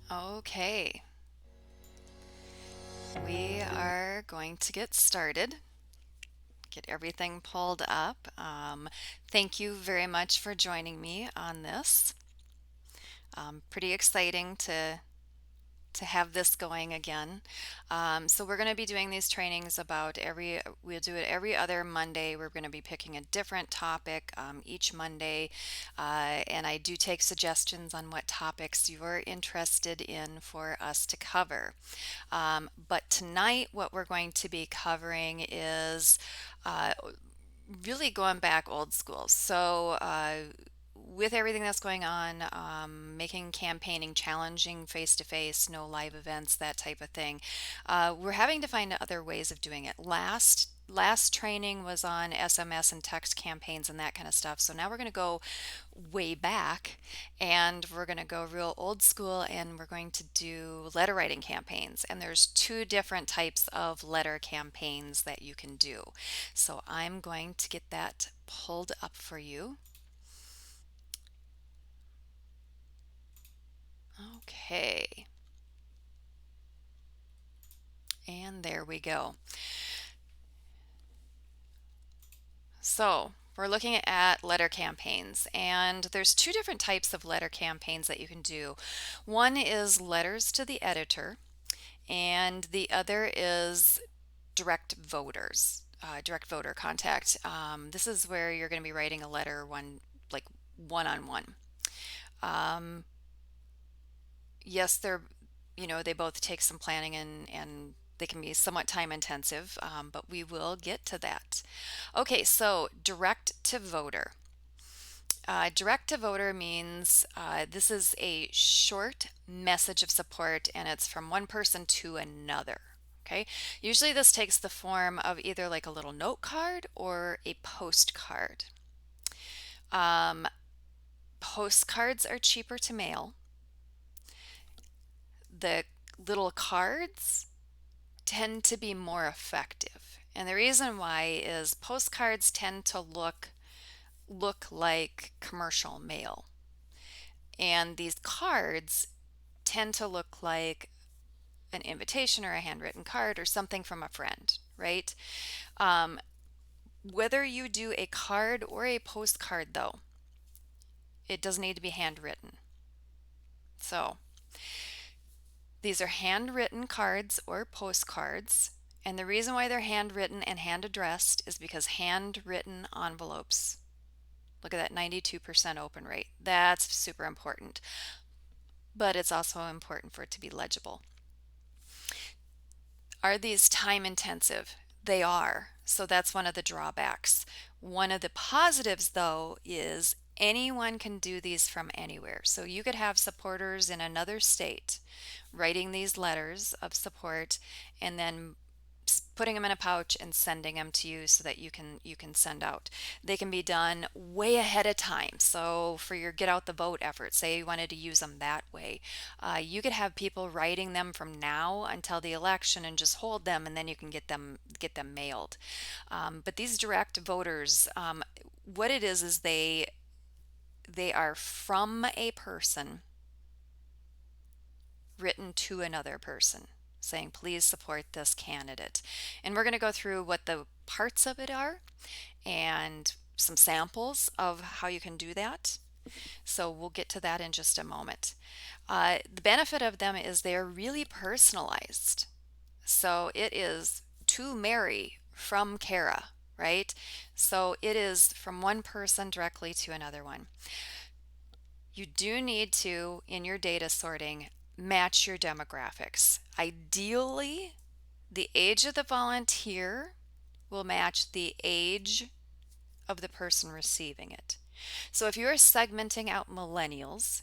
Okay, we are going to get started. Get everything pulled up. Thank you very much for joining me on this. Pretty exciting to have this going again. So we're going to be doing these trainings we'll do it every other Monday. We're going to be picking a different topic each Monday. And I do take suggestions on what topics you're interested in for us to cover. But tonight, what we're going to be covering is uh, really going back old school. With everything that's going on, making campaigning challenging face to face, no live events, that type of thing, we're having to find other ways of doing it. Last training was on SMS and text campaigns and that kind of stuff. So now we're going to go way back and we're going to go real old school and we're going to do letter writing campaigns. And there's two different types of letter campaigns that you can do. So I'm going to get that pulled up for you. Okay, and there we go. So we're looking at letter campaigns, and there's two different types of letter campaigns that you can do. One is letters to the editor, and the other is direct voter contact. This is where you're going to be writing a letter like one on one. Yes, they both take some planning and they can be somewhat time intensive, but we will get to that. Okay, so direct to voter. Direct to voter means this is a short message of support and it's from one person to another. Okay, usually this takes the form of either like a little note card or a postcard. Um, Postcards are cheaper to mail. The little cards tend to be more effective. And the reason why is postcards tend to look like commercial mail. And these cards tend to look like an invitation or a handwritten card or something from a friend, right? Um, Whether you do a card or a postcard, though, it does need to be handwritten. So these are handwritten cards or postcards. And the reason why they're handwritten and hand addressed is because handwritten envelopes, look at that 92% open rate. That's super important. But it's also important for it to be legible. Are these time intensive? They are. So that's one of the drawbacks. One of the positives, though, is anyone can do these from anywhere. So you could have supporters in another state writing these letters of support and then putting them in a pouch and sending them to you so that you can send out. They can be done way ahead of time. So for your get out the vote effort, say you wanted to use them that way, you could have people writing them from now until the election and just hold them, and then you can get them mailed. But these direct voters, what it is they are from a person written to another person saying, please support this candidate. And we're going to go through what the parts of it are and some samples of how you can do that. So we'll get to that in just a moment. The benefit of them is they're really personalized. So it is to Mary from Kara, right? So it is from one person directly to another one. You do need to, in your data sorting, match your demographics. Ideally, the age of the volunteer will match the age of the person receiving it. So if you're segmenting out millennials,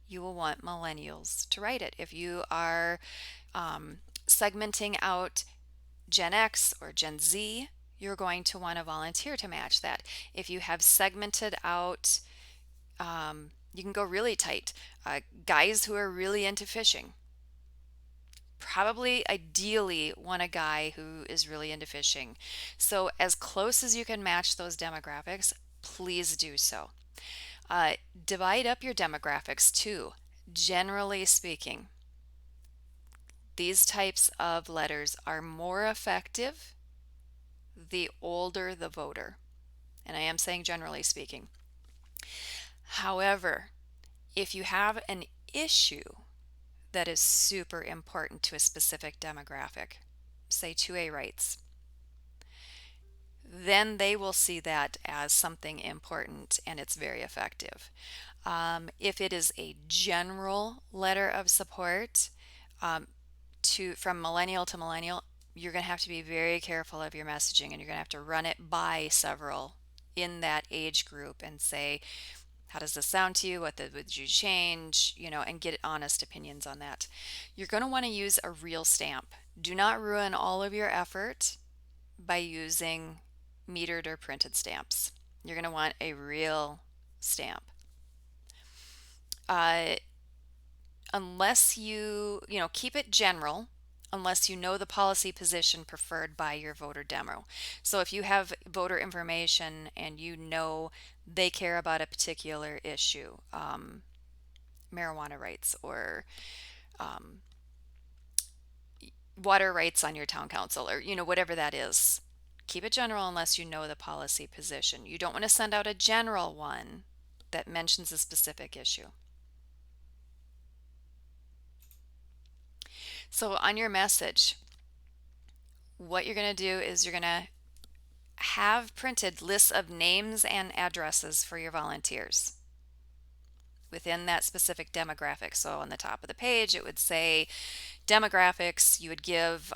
you will want millennials to write it. If you are segmenting out Gen X or Gen Z, you're going to want a volunteer to match that. If you have segmented out, you can go really tight. Guys who are really into fishing, probably ideally want a guy who is really into fishing. So as close as you can match those demographics, please do so. Divide up your demographics too, generally speaking. These types of letters are more effective the older the voter. And I am saying generally speaking. However, if you have an issue that is super important to a specific demographic, say 2A rights, then they will see that as something important and it's very effective. If it is a general letter of support um, from millennial to millennial, you're going to have to be very careful of your messaging, and you're going to have to run it by several in that age group and say, how does this sound to you? Would you change? And get honest opinions on that. You're going to want to use a real stamp. Do not ruin all of your effort by using metered or printed stamps. You're going to want a real stamp. Uh, unless keep it general, unless you know the policy position preferred by your voter demo. So if you have voter information and they care about a particular issue, marijuana rights or um, water rights on your town council, or whatever that is, keep it general unless you know the policy position. You don't want to send out a general one that mentions a specific issue. So on your message, what you're going to do is you're going to have printed lists of names and addresses for your volunteers within that specific demographic. So on the top of the page, it would say demographics. You would give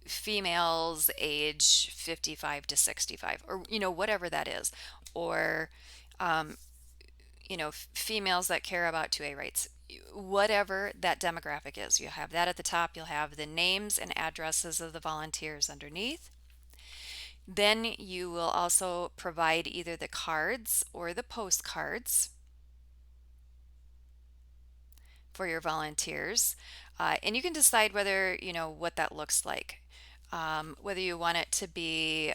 females age 55 to 65, or whatever that is, or um, females that care about 2A rights, whatever that demographic is. You have that at the top. You'll have the names and addresses of the volunteers underneath. Then you will also provide either the cards or the postcards for your volunteers. And you can decide whether, what that looks like. Whether you want it to be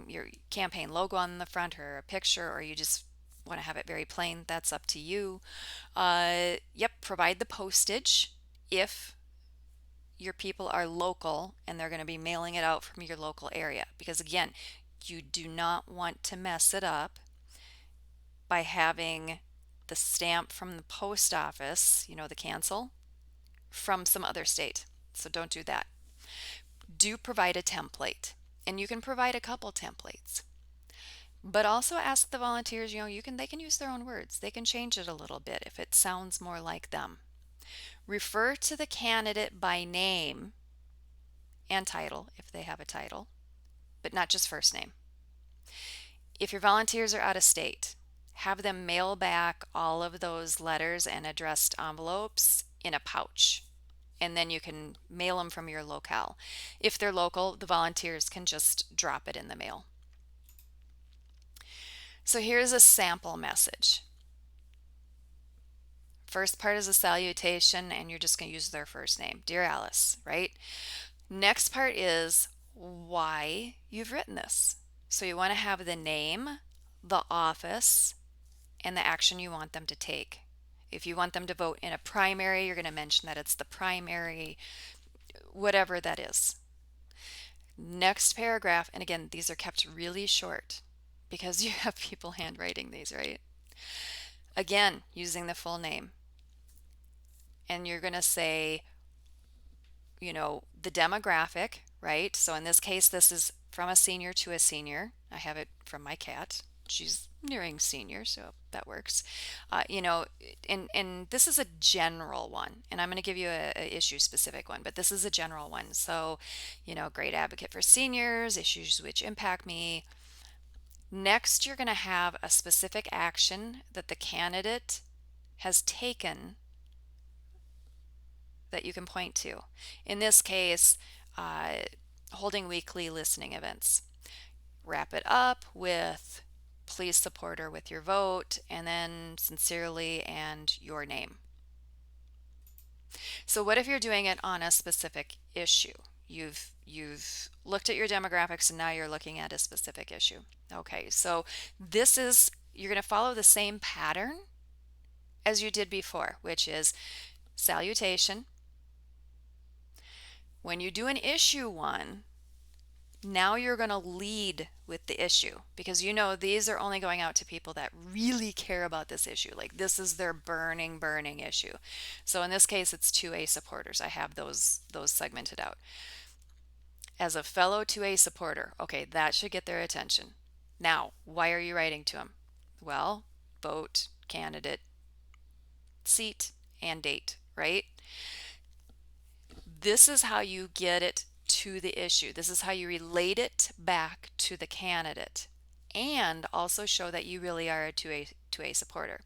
your campaign logo on the front or a picture, or you just want to have it very plain, that's up to you. Provide the postage if your people are local and they're going to be mailing it out from your local area. Because again, you do not want to mess it up by having the stamp from the post office, the cancel, from some other state. So don't do that. Do provide a template, and you can provide a couple templates. But also ask the volunteers, they can use their own words. They can change it a little bit if it sounds more like them. Refer to the candidate by name and title if they have a title, but not just first name. If your volunteers are out of state, have them mail back all of those letters and addressed envelopes in a pouch, and then you can mail them from your locale. If they're local, the volunteers can just drop it in the mail. So here's a sample message. First part is a salutation, and you're just going to use their first name, Dear Alice, right? Next part is why you've written this. So you want to have the name, the office, and the action you want them to take. If you want them to vote in a primary, you're going to mention that it's the primary, whatever that is. Next paragraph, and again, these are kept really short because you have people handwriting these, right? Again, using the full name. And you're going to say, the demographic, right? So in this case, this is from a senior to a senior. I have it from my cat. She's nearing senior, so that works. And this is a general one, and I'm going to give you a issue specific one, but this is a general one. So, great advocate for seniors, issues which impact me. Next, you're going to have a specific action that the candidate has taken that you can point to. In this case, holding weekly listening events. Wrap it up with please support her with your vote, and then sincerely and your name. So what if you're doing it on a specific issue? You've looked at your demographics and now you're looking at a specific issue. Okay, so you're going to follow the same pattern as you did before, which is salutation, When you do an issue one, now you're going to lead with the issue because you know these are only going out to people that really care about this issue. Like this is their burning issue. So in this case, it's 2A supporters. I have those segmented out. As a fellow 2A supporter, okay, that should get their attention. Now, why are you writing to them? Well, vote, candidate, seat, and date, right? This is how you get it to the issue. This is how you relate it back to the candidate and also show that you really are a 2A supporter.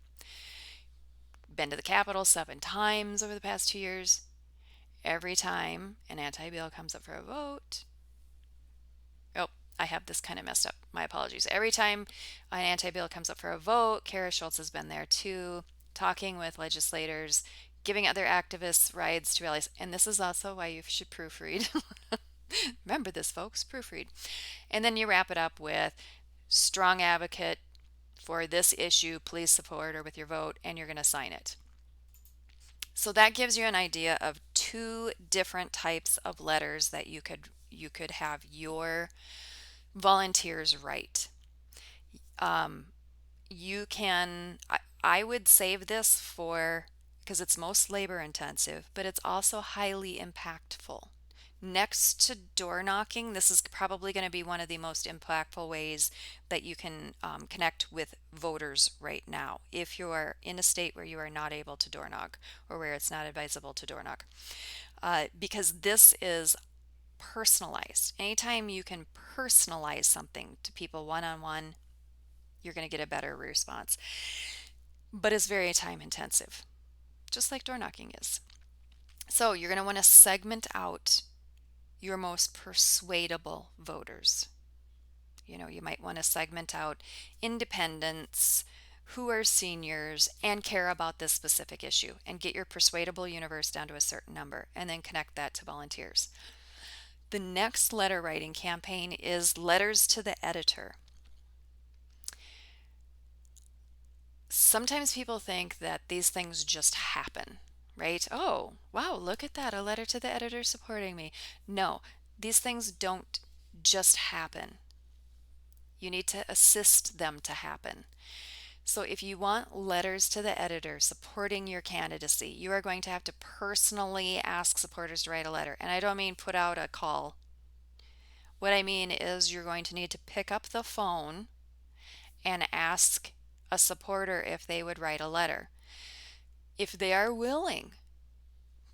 Been to the Capitol 7 times over the past 2 years. Every time an anti-bill comes up for a vote, oh, I have this kind of messed up. My apologies. Every time an anti-bill comes up for a vote, Kara Schultz has been there too, talking with legislators, giving other activists rides to rallies. And this is also why you should proofread. Remember this, folks, proofread. And then you wrap it up with strong advocate for this issue, please support her with your vote, and you're going to sign it. So that gives you an idea of two different types of letters that you could have your volunteers write. You can, I would save this for, because it's most labor intensive, but it's also highly impactful. Next to door knocking, this is probably going to be one of the most impactful ways that you can connect with voters right now if you are in a state where you are not able to door knock or where it's not advisable to door knock. Because this is personalized. Anytime you can personalize something to people one on one, you're going to get a better response. But it's very time intensive, just like door knocking is. So you're going to want to segment out your most persuadable voters. You know, you might want to segment out independents who are seniors and care about this specific issue and get your persuadable universe down to a certain number and then connect that to volunteers. The next letter writing campaign is letters to the editor. Sometimes people think that these things just happen, right? Oh, wow, look at that, a letter to the editor supporting me. No, these things don't just happen. You need to assist them to happen. So if you want letters to the editor supporting your candidacy, you are going to have to personally ask supporters to write a letter. And I don't mean put out a call. What I mean is you're going to need to pick up the phone and ask a supporter if they would write a letter. If they are willing,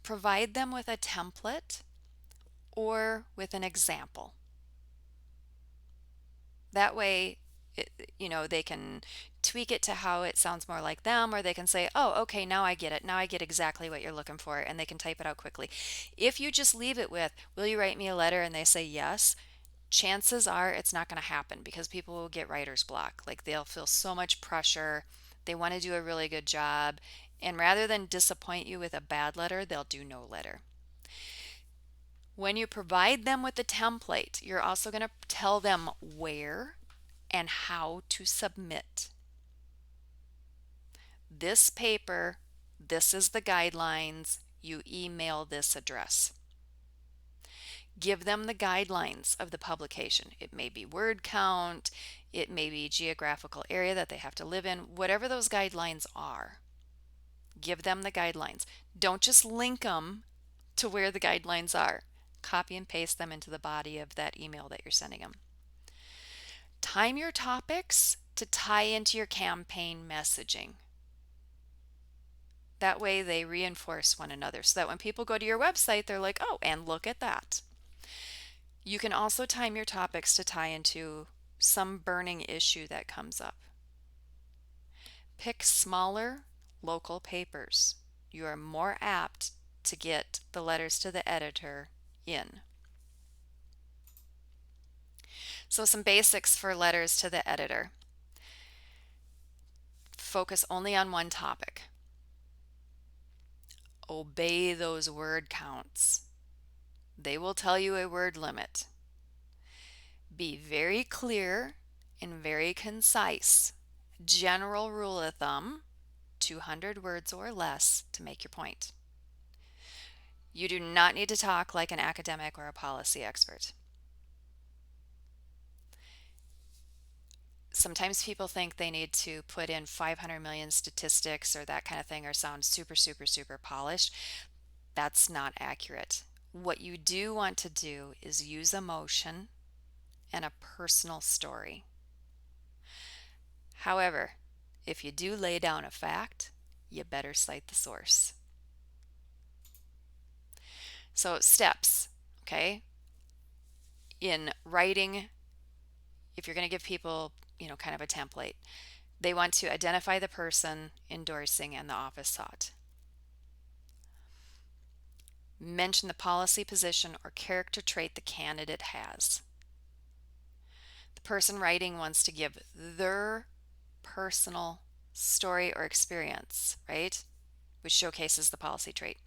provide them with a template or with an example. That way, they can tweak it to how it sounds more like them, or they can say, oh, okay, now I get it. Now I get exactly what you're looking for, and they can type it out quickly. If you just leave it with, will you write me a letter? And they say yes, chances are it's not going to happen because people will get writer's block. Like they'll feel so much pressure. They want to do a really good job. And rather than disappoint you with a bad letter, they'll do no letter. When you provide them with the template, you're also going to tell them where and how to submit. This paper, this is the guidelines, you email this address. Give them the guidelines of the publication. It may be word count, it may be geographical area that they have to live in, whatever those guidelines are. Give them the guidelines. Don't just link them to where the guidelines are. Copy and paste them into the body of that email that you're sending them. Time your topics to tie into your campaign messaging. That way they reinforce one another so that when people go to your website, they're like, oh, and look at that. You can also time your topics to tie into some burning issue that comes up. Pick smaller local papers. You are more apt to get the letters to the editor in. So some basics for letters to the editor. Focus only on one topic. Obey those word counts. They will tell you a word limit. Be very clear and very concise. General rule of thumb, 200 words or less to make your point. You do not need to talk like an academic or a policy expert. Sometimes people think they need to put in 500 million statistics or that kind of thing or sound super, super, super polished. That's not accurate. What you do want to do is use emotion and a personal story. However, if you do lay down a fact, you better cite the source. So, steps, okay? In writing, if you're going to give people, kind of a template, they want to identify the person endorsing and the office sought. Mention the policy, position, or character trait the candidate has. The person writing wants to give their personal story or experience, right? Which showcases the policy trait.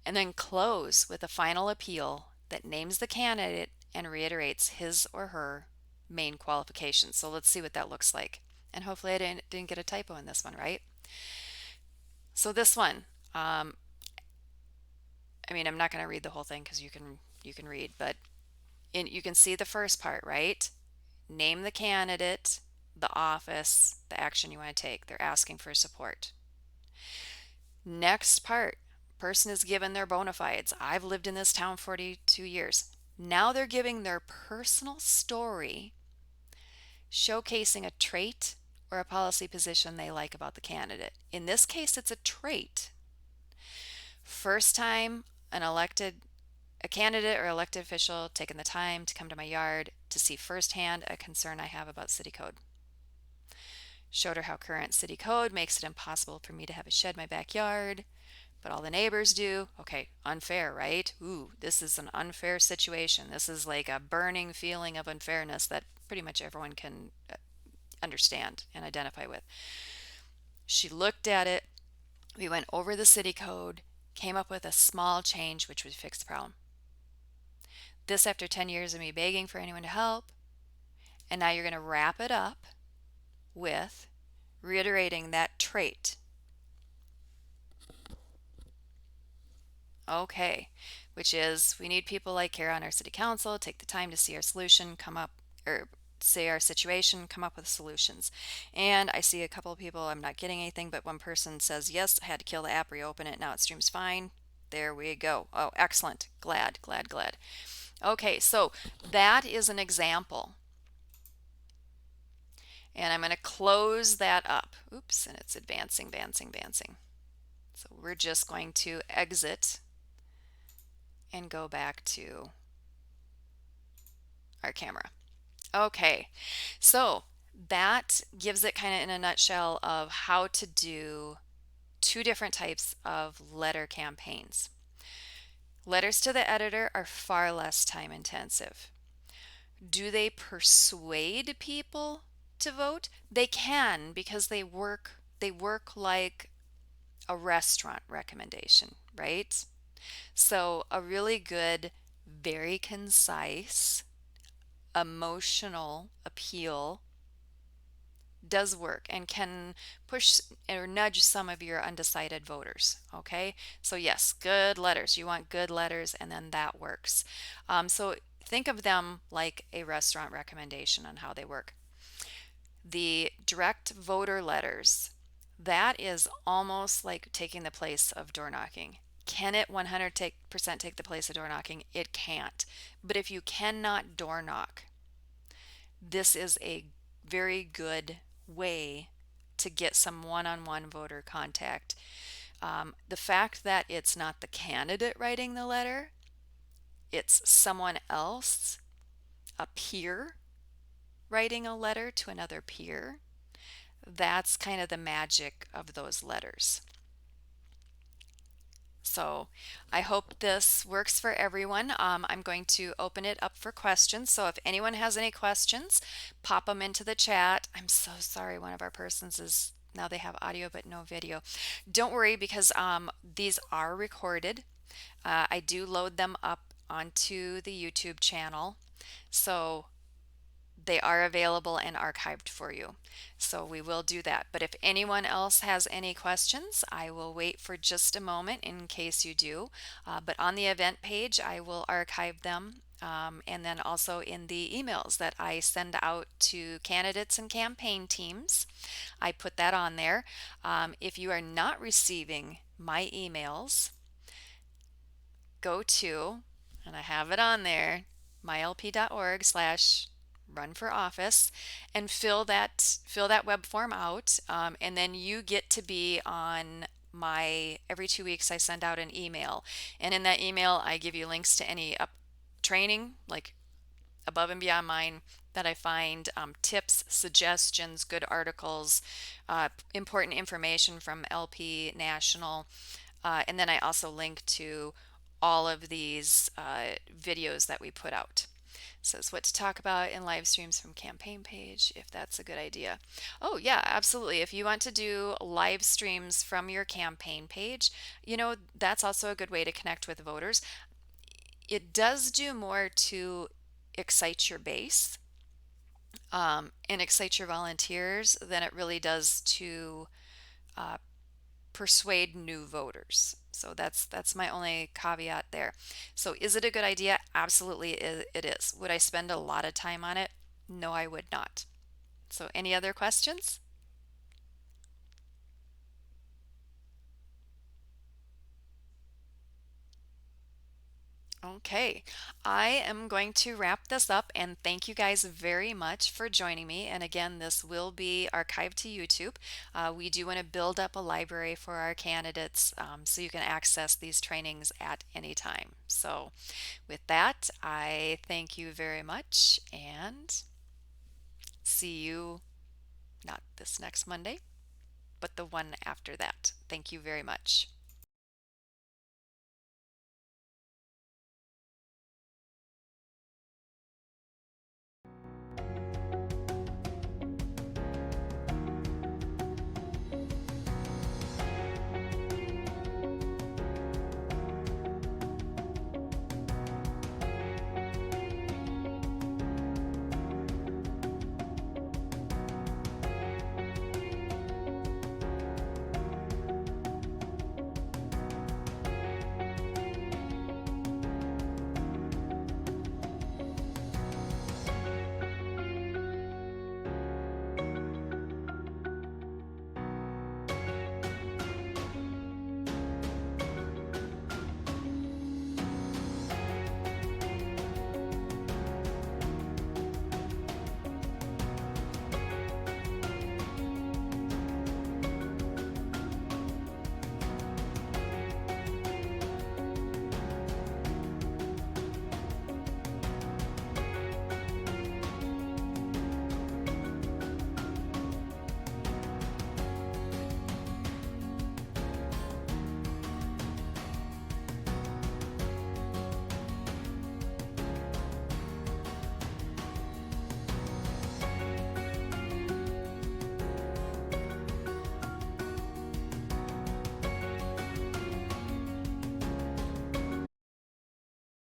And then close with a final appeal that names the candidate and reiterates his or her main qualifications. So let's see what that looks like. And hopefully I didn't get a typo in this one, right? So this one, I'm not going to read the whole thing because you can read, but you can see the first part, right? Name the candidate, the office, the action you want to take. They're asking for support. Next part, person is given their bona fides. I've lived in this town 42 years. Now they're giving their personal story, showcasing a trait or a policy position they like about the candidate. In this case, it's a trait. First time a candidate or elected official taking the time to come to my yard to see firsthand a concern I have about city code. Showed her how current city code makes it impossible for me to have a shed in my backyard, but all the neighbors do. Okay, unfair, right? Ooh, this is an unfair situation. This is like a burning feeling of unfairness that pretty much everyone can understand and identify with. She looked at it. We went over the city code, came up with a small change which would fix the problem. This after 10 years of me begging for anyone to help. And now you're going to wrap it up with reiterating that trait. Okay, which is we need people like Kara on our city council, take the time to see our solution, come up, or say our situation, come up with solutions. And I see a couple of people, I'm not getting anything, but one person says, yes, I had to kill the app, reopen it, now it streams fine. There we go. Oh, excellent. Glad, glad, glad. Okay, so that is an example. And I'm going to close that up. Oops, and it's advancing. So we're just going to exit and go back to our camera. Okay, so that gives it kind of in a nutshell of how to do two different types of letter campaigns. Letters to the editor are far less time intensive. Do they persuade people to vote? They can because they work like a restaurant recommendation, right? So a really good, very concise, emotional appeal does work and can push or nudge some of your undecided voters. Okay, so yes, good letters. You want good letters, and then that works. So think of them like a restaurant recommendation on how they work. The direct voter letters, that is almost like taking the place of door knocking. Can it 100% take the place of door knocking? It can't. But if you cannot door knock, this is a very good way to get some one-on-one voter contact. The fact that it's not the candidate writing the letter, it's someone else, a peer, writing a letter to another peer, that's kind of the magic of those letters. So I hope this works for everyone. I'm going to open it up for questions. So if anyone has any questions, pop them into the chat. I'm so sorry, one of our persons is now they have audio but no video. Don't worry because these are recorded. I do load them up onto the YouTube channel. So they are available and archived for you. So we will do that. But if anyone else has any questions, I will wait for just a moment in case you do. But on the event page, I will archive them. And then also in the emails that I send out to candidates and campaign teams, I put that on there. If you are not receiving my emails, go to, and I have it on there, mylp.org/run for office, and fill that web form out, and then you get to be on my every 2 weeks I send out an email, and in that email I give you links to any up training like above and beyond mine that I find, tips, suggestions, good articles, important information from LP National, and then I also link to all of these videos that we put out. It says what to talk about in live streams from campaign page, if that's a good idea. Oh, yeah, absolutely. If you want to do live streams from your campaign page, that's also a good way to connect with voters. It does do more to excite your base, and excite your volunteers than it really does to uh, persuade new voters. So that's my only caveat there. So is it a good idea? Absolutely it is. Would I spend a lot of time on it? No, I would not. So any other questions? Okay, I am going to wrap this up and thank you guys very much for joining me. And again, this will be archived to YouTube. We do want to build up a library for our candidates, so you can access these trainings at any time. So with that, I thank you very much and see you not this next Monday, but the one after that. Thank you very much.